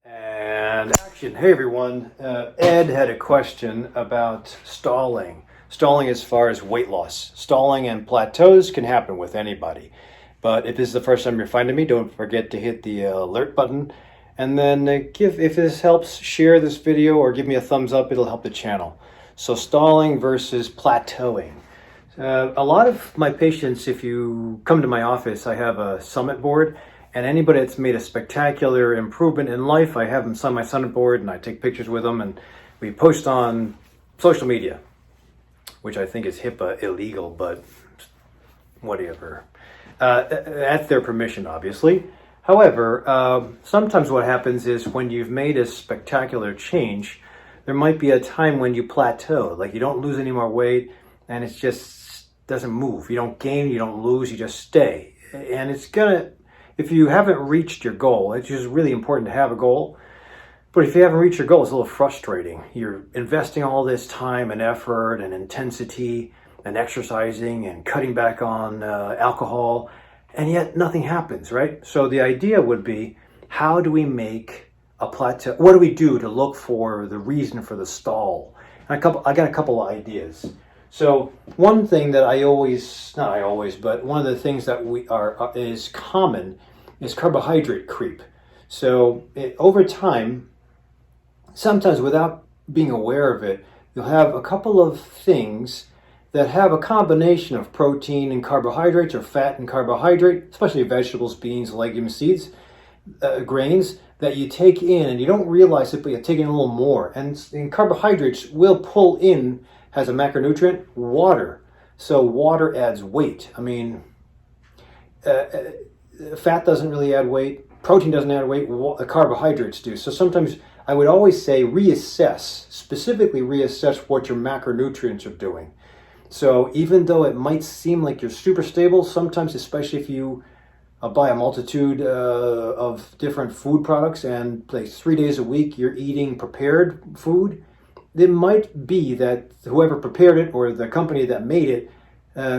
And action. Hey everyone. Ed had a question about stalling. Stalling as far as weight loss. Stalling and plateaus can happen with anybody. But if this is the first time you're finding me, don't forget to hit the alert button. And then if this helps, share this video or give me a thumbs up. It'll help the channel. So stalling versus plateauing. A lot of my patients, if you come to my office, I have a summit board. And anybody that's made a spectacular improvement in life, I have them sign my summit board and I take pictures with them and we post on social media, which I think is HIPAA illegal, but whatever. That's their permission, obviously. However, sometimes what happens is when you've made a spectacular change, there might be a time when you plateau, like you don't lose any more weight and it just doesn't move. You don't gain, you don't lose, you just stay. And it's gonna, if you haven't reached your goal, it's just really important to have a goal. But if you haven't reached your goal, it's a little frustrating. You're investing all this time and effort and intensity and exercising and cutting back on alcohol, and yet nothing happens, right? So the idea would be, how do we make a plateau? What do we do to look for the reason for the stall? And I got a couple of ideas. So one thing that but one of the things that is common is carbohydrate creep. So over time, sometimes without being aware of it, you'll have a couple of things that have a combination of protein and carbohydrates or fat and carbohydrate, especially vegetables, beans, legumes, seeds, grains that you take in and you don't realize it, but you're taking a little more. And carbohydrates will pull in, has a macronutrient, water. So water adds weight. I mean, fat doesn't really add weight. Protein doesn't add weight. Carbohydrates do. So sometimes I would always say specifically reassess what your macronutrients are doing. So even though it might seem like you're super stable, sometimes, especially if you buy a multitude of different food products and like 3 days a week you're eating prepared food, it might be that whoever prepared it or the company that made it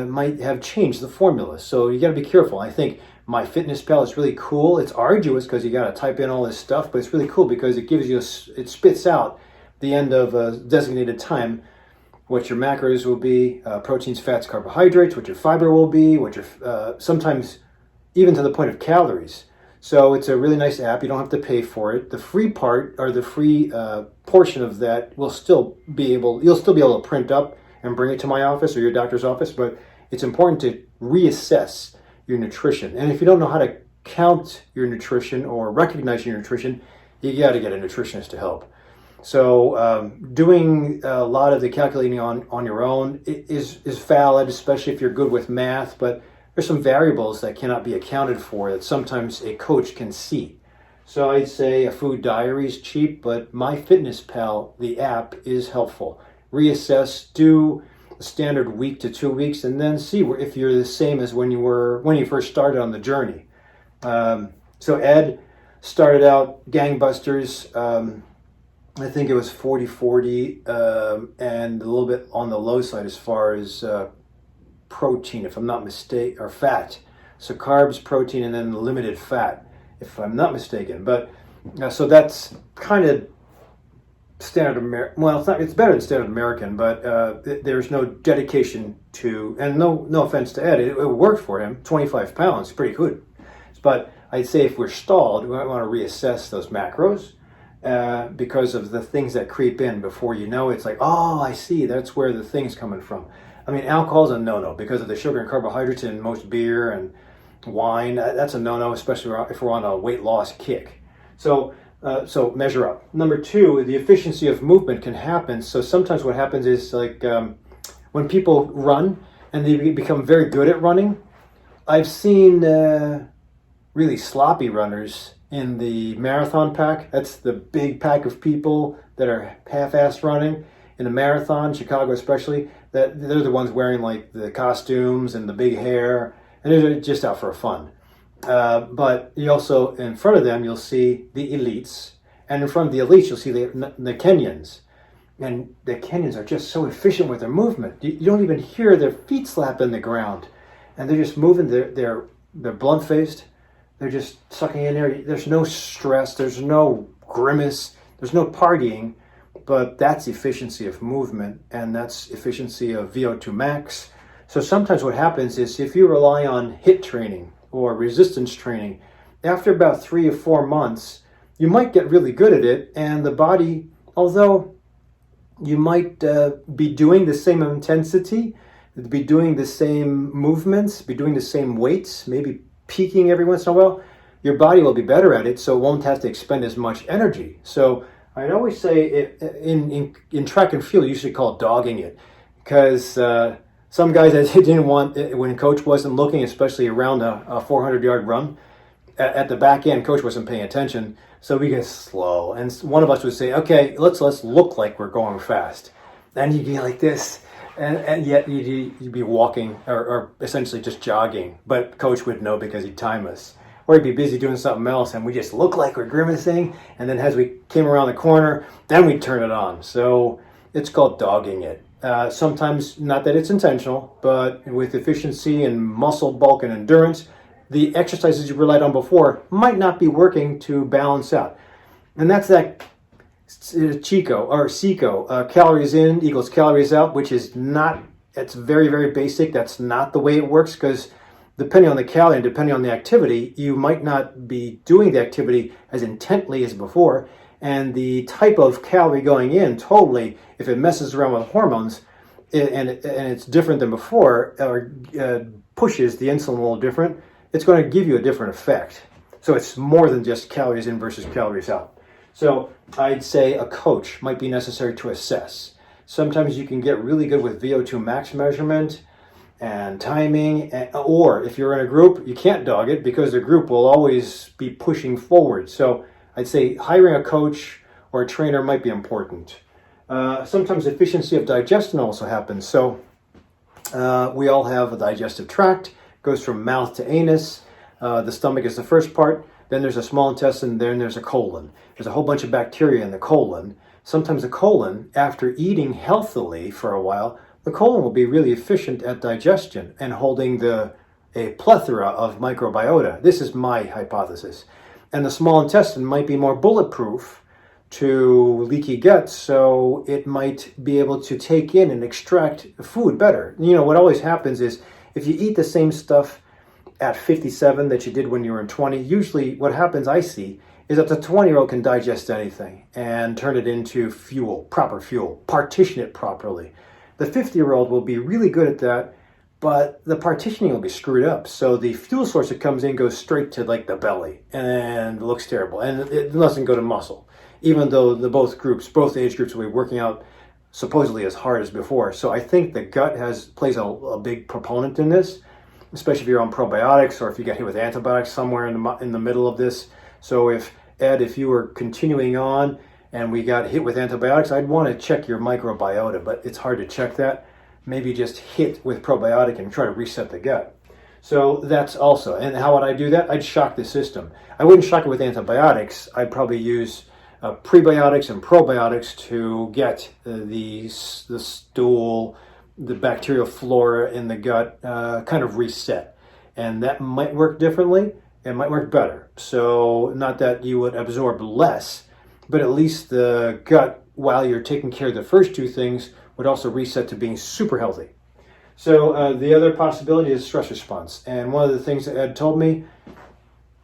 might have changed the formula. So you got to be careful. I think MyFitnessPal is really cool. It's arduous because you got to type in all this stuff, but it's really cool because it gives you it spits out the end of a designated time what your macros will be, proteins, fats, carbohydrates, what your fiber will be, what your sometimes even to the point of calories. So it's a really nice app. You don't have to pay for it. The free part, or the free portion of that, you'll still be able to print up and bring it to my office or your doctor's office. But it's important to reassess your nutrition. And if you don't know how to count your nutrition or recognize your nutrition, you got to get a nutritionist to help. So doing a lot of the calculating on your own is valid, especially if you're good with math. But there's some variables that cannot be accounted for that sometimes a coach can see. So I'd say a food diary is cheap, but MyFitnessPal, the app, is helpful. Reassess, do a standard week to 2 weeks, and then see if you're the same as when you first started on the journey. So Ed started out gangbusters. I think it was 40-40 and a little bit on the low side as far as protein, if I'm not mistaken, or fat. So carbs, protein, and then limited fat, if I'm not mistaken. But so that's kind of standard American. Well, it's better than standard American, but there's no dedication to, and no offense to Ed, it worked for him. 25 pounds, pretty good. But I'd say if we're stalled, we might want to reassess those macros because of the things that creep in before you know. It's like, oh, I see, that's where the thing's coming from. I mean, alcohol's a no-no because of the sugar and carbohydrates in most beer and wine. That's a no-no, especially if we're on a weight loss kick. So measure up. Number two, the efficiency of movement can happen. So sometimes what happens is like when people run and they become very good at running, I've seen really sloppy runners in the marathon pack. That's the big pack of people that are half-assed running in a marathon, Chicago especially, that they're the ones wearing like the costumes and the big hair, and they're just out for fun. But you also, in front of them, you'll see the elites, and in front of the elites, you'll see the Kenyans. And the Kenyans are just so efficient with their movement. You don't even hear their feet slap in the ground. And they're just moving, they're blunt-faced, they're just sucking in air. There's no stress, there's no grimace. There's no partying, but that's efficiency of movement, and that's efficiency of VO2 max. So sometimes what happens is if you rely on HIIT training or resistance training, after about 3 or 4 months, you might get really good at it, and the body, although you might be doing the same intensity, be doing the same movements, be doing the same weights, maybe peaking every once in a while, your body will be better at it, so it won't have to expend as much energy. So I'd always say in track and field, you should call it dogging it, because some guys that didn't want, when coach wasn't looking, especially around a 400-yard run, at the back end, coach wasn't paying attention, so we get slow. And one of us would say, okay, let's look like we're going fast. And you'd be like this, and yet you'd be walking or essentially just jogging, but coach would know because he'd time us. Or he'd be busy doing something else, and we just look like we're grimacing, and then as we came around the corner, then we'd turn it on. So it's called dogging it. Sometimes, not that it's intentional, but with efficiency and muscle bulk and endurance, the exercises you relied on before might not be working to balance out. And that's that CICO, calories in equals calories out, which is not, it's very, very basic. That's not the way it works, because depending on the calorie and depending on the activity, you might not be doing the activity as intently as before. And the type of calorie going in, totally, if it messes around with hormones and it's different than before, or pushes the insulin a little different, it's going to give you a different effect. So it's more than just calories in versus calories out. So I'd say a coach might be necessary to assess. Sometimes you can get really good with VO2 max measurement and timing, or if you're in a group, you can't dog it because the group will always be pushing forward. So I'd say hiring a coach or a trainer might be important. Sometimes efficiency of digestion also happens. So we all have a digestive tract, goes from mouth to anus. The stomach is the first part. Then there's a small intestine, then there's a colon. There's a whole bunch of bacteria in the colon. Sometimes the colon, after eating healthily for a while, the colon will be really efficient at digestion and holding a plethora of microbiota. This is my hypothesis. And the small intestine might be more bulletproof to leaky gut, so it might be able to take in and extract food better. You know, what always happens is if you eat the same stuff at 57 that you did when you were in 20, usually what happens, I see, is that the 20-year-old can digest anything and turn it into fuel, proper fuel, partition it properly. The 50-year-old will be really good at that, but the partitioning will be screwed up. So the fuel source that comes in goes straight to like the belly and it looks terrible. And it doesn't go to muscle, even though both age groups will be working out supposedly as hard as before. So I think the gut plays a big proponent in this, especially if you're on probiotics or if you get hit with antibiotics somewhere in the middle of this. So if you were continuing on and we got hit with antibiotics, I'd want to check your microbiota, but it's hard to check that. Maybe just hit with probiotic and try to reset the gut. So that's also, and how would I do that? I'd shock the system. I wouldn't shock it with antibiotics. I'd probably use prebiotics and probiotics to get the stool, the bacterial flora in the gut kind of reset. And that might work differently. It might work better. So not that you would absorb less, but at least the gut, while you're taking care of the first two things, would also reset to being super healthy. So the other possibility is stress response. And one of the things that Ed told me,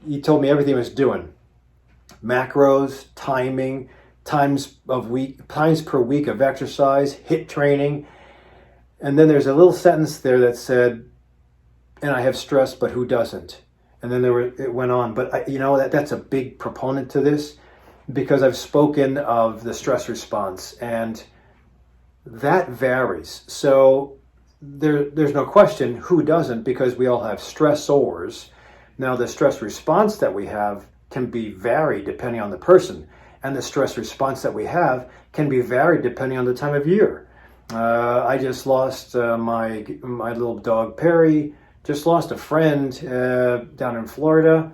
he told me everything he was doing. Macros, timing, times per week of exercise, HIIT training. And then there's a little sentence there that said, and I have stress, but who doesn't? And then it went on. But that's a big proponent to this, because I've spoken of the stress response, and that varies. So there's no question who doesn't, because we all have stressors. Now the stress response that we have can be varied depending on the person, and the stress response that we have can be varied depending on the time of year. I just lost my little dog Perry. Just lost a friend down in Florida.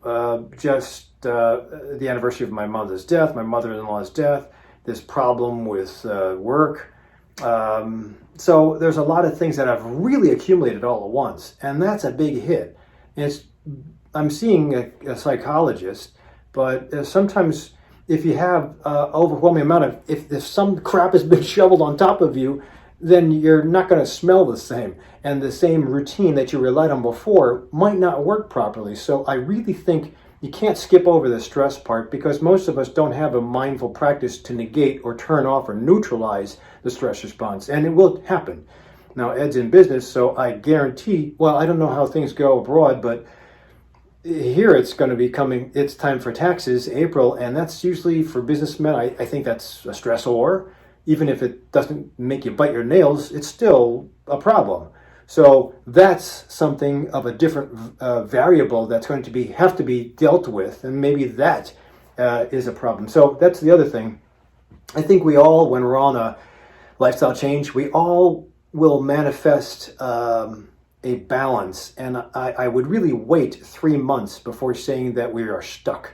The anniversary of my mother's death, my mother-in-law's death. This problem with work. So there's a lot of things that have really accumulated all at once, and that's a big hit. And I'm seeing a psychologist, but sometimes if you have overwhelming amount of, if some crap has been shoveled on top of you, then you're not going to smell the same. And the same routine that you relied on before might not work properly. So I really think you can't skip over the stress part, because most of us don't have a mindful practice to negate or turn off or neutralize the stress response. And it will happen. Now, Ed's in business, so I guarantee, well, I don't know how things go abroad, but here it's going to be coming, it's time for taxes, April, and that's usually for businessmen. I think that's a stressor. Even if it doesn't make you bite your nails, it's still a problem. So that's something of a different variable that's going to have to be dealt with, and maybe that is a problem. So that's the other thing. I think we all, when we're on a lifestyle change, we all will manifest a balance, and I would really wait 3 months before saying that we are stuck.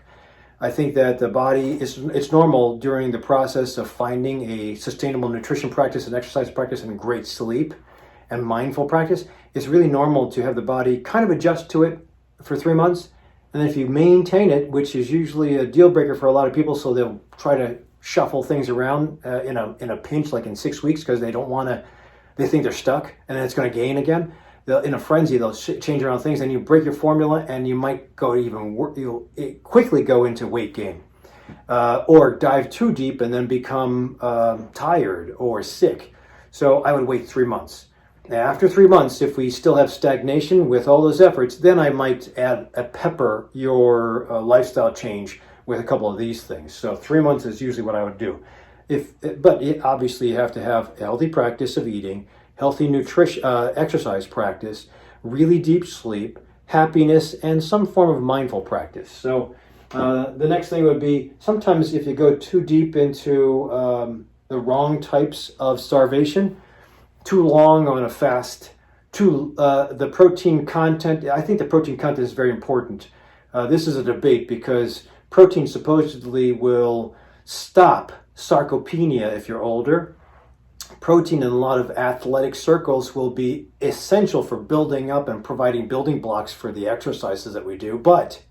I think that the body it's normal during the process of finding a sustainable nutrition practice and exercise practice and great sleep and mindful practice. It's really normal to have the body kind of adjust to it for 3 months, and then if you maintain it, which is usually a deal breaker for a lot of people, so they'll try to shuffle things around in a pinch, like in 6 weeks, because they don't want to. They think they're stuck, and then it's going to gain again. In a frenzy, they'll change around things, and you break your formula, and you might go you'll quickly go into weight gain, or dive too deep and then become tired or sick. So I would wait 3 months. After 3 months, if we still have stagnation with all those efforts, then I might pepper your lifestyle change with a couple of these things. So 3 months is usually what I would do. But obviously you have to have a healthy practice of eating, healthy nutrition, exercise practice, really deep sleep, happiness, and some form of mindful practice. So the next thing would be, sometimes if you go too deep into the wrong types of starvation, too long on a fast, the protein content, I think the protein content is very important. This is a debate, because protein supposedly will stop sarcopenia if you're older. Protein in a lot of athletic circles will be essential for building up and providing building blocks for the exercises that we do. But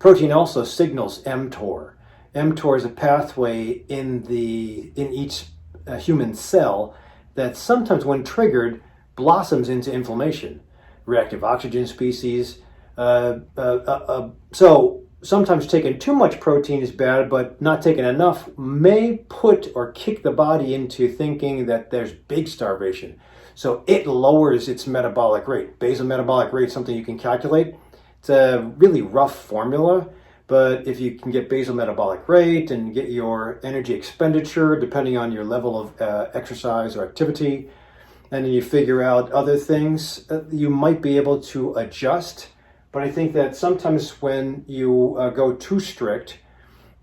protein also signals mTOR. mTOR is a pathway in each human cell that sometimes, when triggered, blossoms into inflammation, reactive oxygen species. So sometimes taking too much protein is bad, but not taking enough may put or kick the body into thinking that there's big starvation. So it lowers its metabolic rate. Basal metabolic rate is something you can calculate. It's a really rough formula, but if you can get basal metabolic rate and get your energy expenditure, depending on your level of exercise or activity, and then you figure out other things, you might be able to adjust. But I think that sometimes when you go too strict,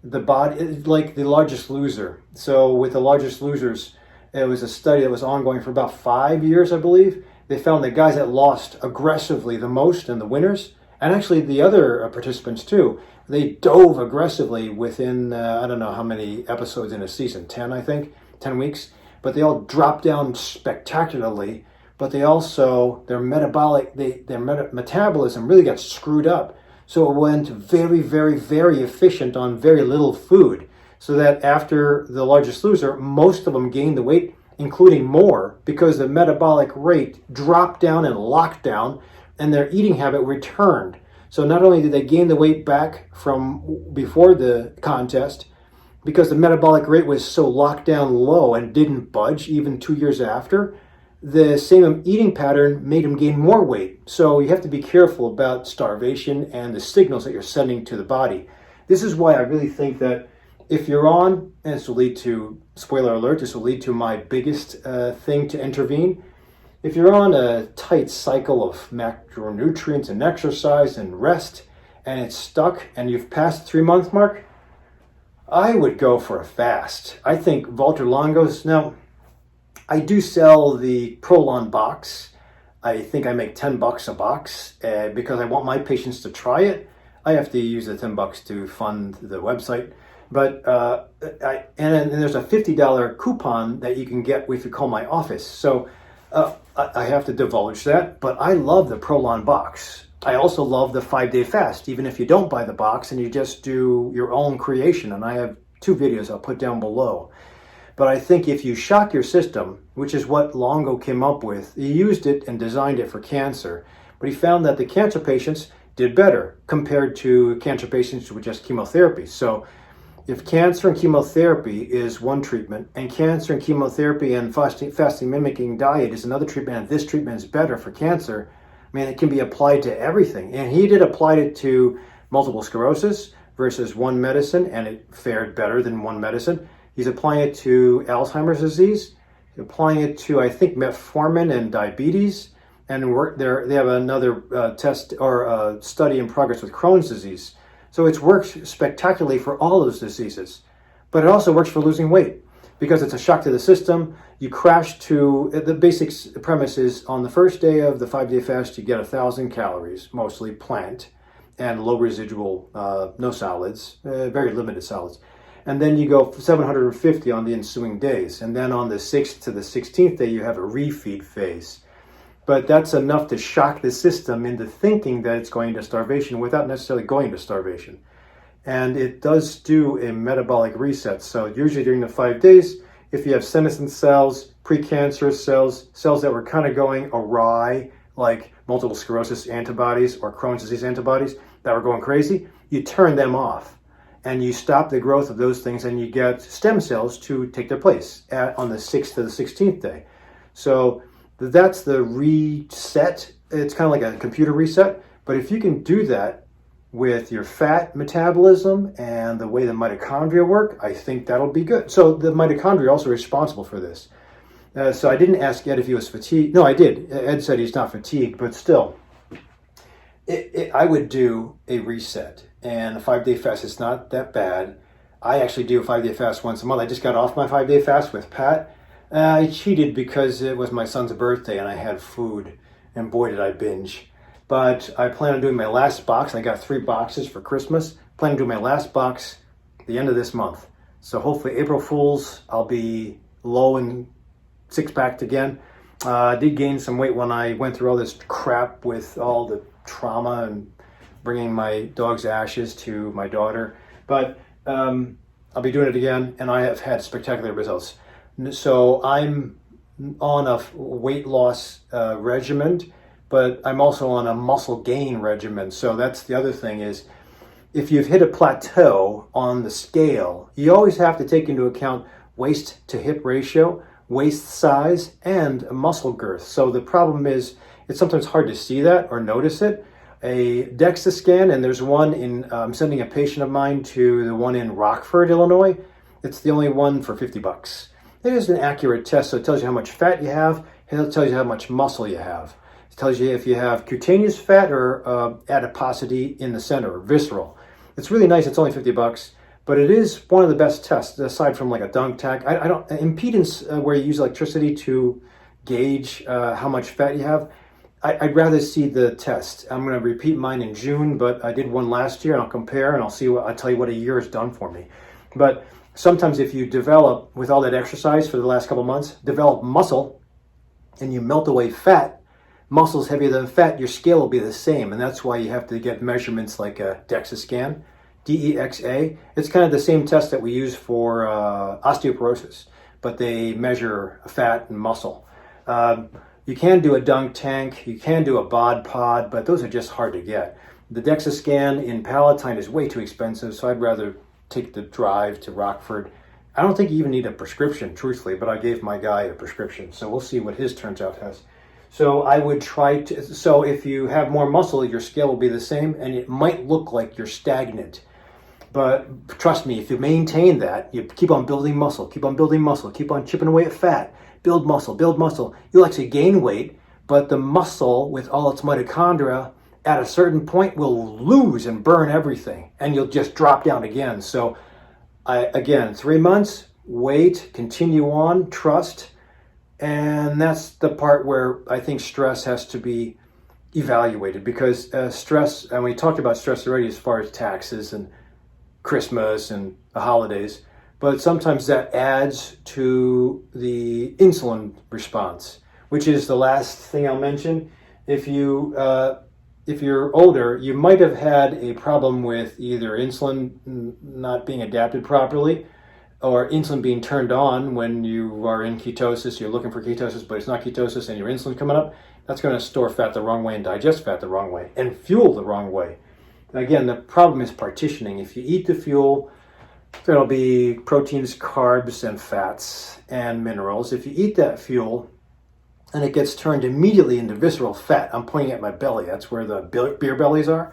the body, like The Largest Loser. So with The Largest Losers, it was a study that was ongoing for about 5 years, I believe. They found the guys that lost aggressively the most, and the winners, and actually the other participants too, they dove aggressively within, I don't know how many episodes in a season, 10 I think, 10 weeks. But they all dropped down spectacularly. But they also, their metabolism really got screwed up. So it went very, very, very efficient on very little food. So that after The Largest Loser, most of them gained the weight, including more, because the metabolic rate dropped down and locked down, and their eating habit returned. So not only did they gain the weight back from before the contest, because the metabolic rate was so locked down low and didn't budge even 2 years after, the same eating pattern made them gain more weight. So you have to be careful about starvation and the signals that you're sending to the body. This is why I really think that if you're on, and this will lead to, spoiler alert, this will lead to my biggest thing to intervene. If you're on a tight cycle of macronutrients and exercise and rest, and it's stuck and you've passed the 3 month mark, I would go for a fast. I think Walter Longo's, now, I do sell the Prolon box. I think I make $10 a box because I want my patients to try it. I have to use the $10 to fund the website. But and there's a $50 coupon that you can get if you call my office. So I have to divulge that. But I love the Prolon box. I also love the 5-day fast, even if you don't buy the box and you just do your own creation. And I have 2 videos I'll put down below. But I think if you shock your system, which is what Longo came up with, he used it and designed it for cancer, but he found that the cancer patients did better compared to cancer patients with just chemotherapy. So if cancer and chemotherapy is one treatment, and cancer and chemotherapy and fasting mimicking diet is another treatment, and this treatment is better for cancer, I mean, it can be applied to everything. And he did apply it to multiple sclerosis versus one medicine, and it fared better than one medicine. He's applying it to Alzheimer's disease, applying it to, I think, metformin and diabetes, and they have another test or study in progress with Crohn's disease. So it's worked spectacularly for all those diseases, but it also works for losing weight because it's a shock to the system. You crash to, the basic premise is on the first day of the 5-day fast, you get 1,000 calories, mostly plant and low residual, no solids, very limited solids. And then you go 750 on the ensuing days. And then on the 6th to the 16th day, you have a refeed phase. But that's enough to shock the system into thinking that it's going to starvation without necessarily going to starvation. And it does do a metabolic reset. So usually during the 5 days, if you have senescent cells, precancerous cells, cells that were kind of going awry, like multiple sclerosis antibodies or Crohn's disease antibodies that were going crazy, you turn them off. And you stop the growth of those things, and you get stem cells to take their place on the 6th to the 16th day. So that's the reset. It's kind of like a computer reset. But if you can do that with your fat metabolism and the way the mitochondria work, I think that'll be good. So the mitochondria are also responsible for this. So I didn't ask Ed if he was fatigued. No, I did. Ed said he's not fatigued, but still, I would do a reset. And a 5-day fast is not that bad. I actually do a 5-day fast once a month. I just got off my 5-day fast with Pat. I cheated because it was my son's birthday and I had food. And boy, did I binge. But I plan on doing my last box. I got 3 boxes for Christmas. Plan on doing my last box at the end of this month. So hopefully April Fool's, I'll be low and 6-packed again. I did gain some weight when I went through all this crap with all the trauma and bringing my dog's ashes to my daughter. But I'll be doing it again, and I have had spectacular results. So I'm on a weight loss regimen, but I'm also on a muscle gain regimen. So that's the other thing is, if you've hit a plateau on the scale, you always have to take into account waist to hip ratio, waist size, and muscle girth. So the problem is, it's sometimes hard to see that or notice it. A DEXA scan, and there's one in, I'm sending a patient of mine to the one in Rockford, Illinois. It's the only one for $50. It is an accurate test, so it tells you how much fat you have, and it tells you how much muscle you have. It tells you if you have cutaneous fat or adiposity in the center, or visceral. It's really nice, it's only $50, but it is one of the best tests, aside from like a dunk tank. I don't, impedance where you use electricity to gauge how much fat you have, I'd rather see the test. I'm going to repeat mine in June, but I did one last year, and I'll compare, and I'll tell you what a year has done for me. But sometimes if you develop, with all that exercise for the last couple months, develop muscle, and you melt away fat, muscle's heavier than fat, your scale will be the same, and that's why you have to get measurements like a DEXA scan, DEXA. It's kind of the same test that we use for osteoporosis, but they measure fat and muscle. You can do a dunk tank, you can do a bod pod, but those are just hard to get. The DEXA scan in Palatine is way too expensive, so I'd rather take the drive to Rockford. I don't think you even need a prescription, truthfully, but I gave my guy a prescription, so we'll see what his turns out as. So I would try to, so if you have more muscle, your scale will be the same, and it might look like you're stagnant. But trust me, if you maintain that, you keep on building muscle, keep on building muscle, keep on chipping away at fat, build muscle, you'll actually gain weight, but the muscle with all its mitochondria at a certain point will lose and burn everything, and you'll just drop down again. So again, 3 months, wait, continue on, trust, and that's the part where I think stress has to be evaluated, because stress, and we talked about stress already as far as taxes and Christmas and the holidays, but sometimes that adds to the insulin response, which is the last thing I'll mention. If if you're older, you might have had a problem with either insulin not being adapted properly, or insulin being turned on when you are in ketosis. You're looking for ketosis, but it's not ketosis, and your insulin coming up. That's going to store fat the wrong way and digest fat the wrong way and fuel the wrong way. Again, the problem is partitioning. If you eat the fuel, there'll be proteins, carbs, and fats and minerals. If you eat that fuel and it gets turned immediately into visceral fat, I'm pointing at my belly, that's where the beer bellies are,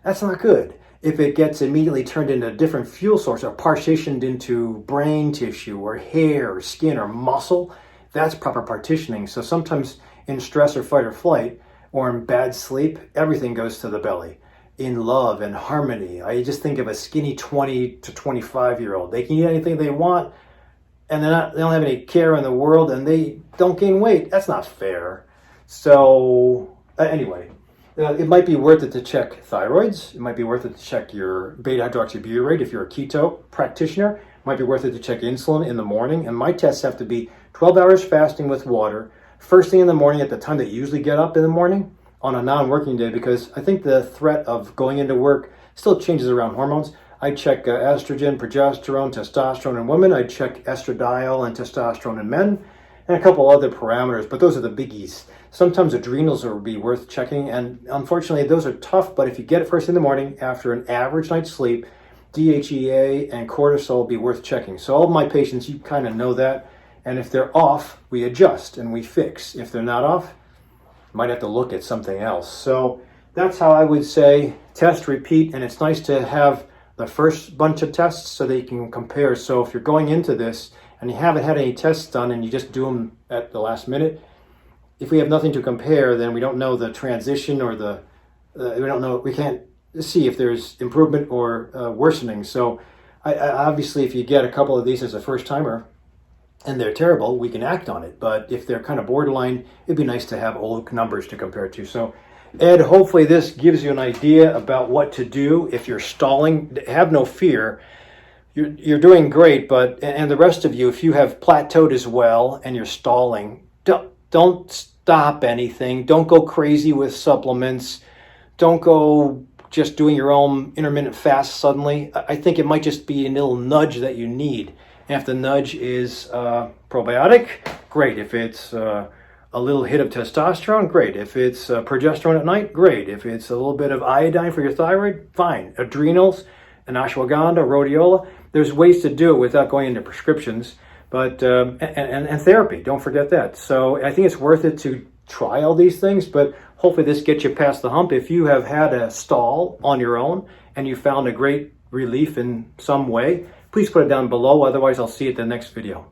that's not good. If it gets immediately turned into a different fuel source or partitioned into brain tissue or hair or skin or muscle, that's proper partitioning. So sometimes in stress or fight or flight or in bad sleep, everything goes to the belly. In love and harmony, I just think of a skinny 20 to 25-year-old. They can eat anything they want, and they don't have any care in the world, and they don't gain weight. That's not fair. So anyway, it might be worth it to check thyroids. It might be worth it to check your beta-hydroxybutyrate if you're a keto practitioner. It might be worth it to check insulin in the morning. And my tests have to be 12 hours fasting with water, first thing in the morning at the time that you usually get up in the morning on a non-working day, because I think the threat of going into work still changes around hormones. I check estrogen, progesterone, testosterone in women. I check estradiol and testosterone in men, and a couple other parameters, but those are the biggies. Sometimes adrenals would be worth checking, and unfortunately those are tough, but if you get it first in the morning after an average night's sleep, DHEA and cortisol will be worth checking. So all of my patients, you kind of know that, and if they're off, we adjust and we fix. If they're not off, might have to look at something else. So that's how I would say test, repeat, and it's nice to have the first bunch of tests so that you can compare. So if you're going into this and you haven't had any tests done and you just do them at the last minute, if we have nothing to compare, then we don't know the transition or we can't see if there's improvement or worsening. So I obviously, if you get a couple of these as a first timer, and they're terrible, we can act on it. But if they're kind of borderline, it'd be nice to have old numbers to compare to. So, Ed, hopefully this gives you an idea about what to do if you're stalling. Have no fear. You're doing great, but, and the rest of you, if you have plateaued as well and you're stalling, don't stop anything. Don't go crazy with supplements. Don't go just doing your own intermittent fast suddenly. I think it might just be a little nudge that you need. And if the nudge is probiotic, great. If it's a little hit of testosterone, great. If it's progesterone at night, great. If it's a little bit of iodine for your thyroid, fine. Adrenals, and ashwagandha, rhodiola. There's ways to do it without going into prescriptions, but and therapy. Don't forget that. So I think it's worth it to try all these things, but hopefully this gets you past the hump. If you have had a stall on your own and you found a great relief in some way, please put it down below. Otherwise, I'll see you at the next video.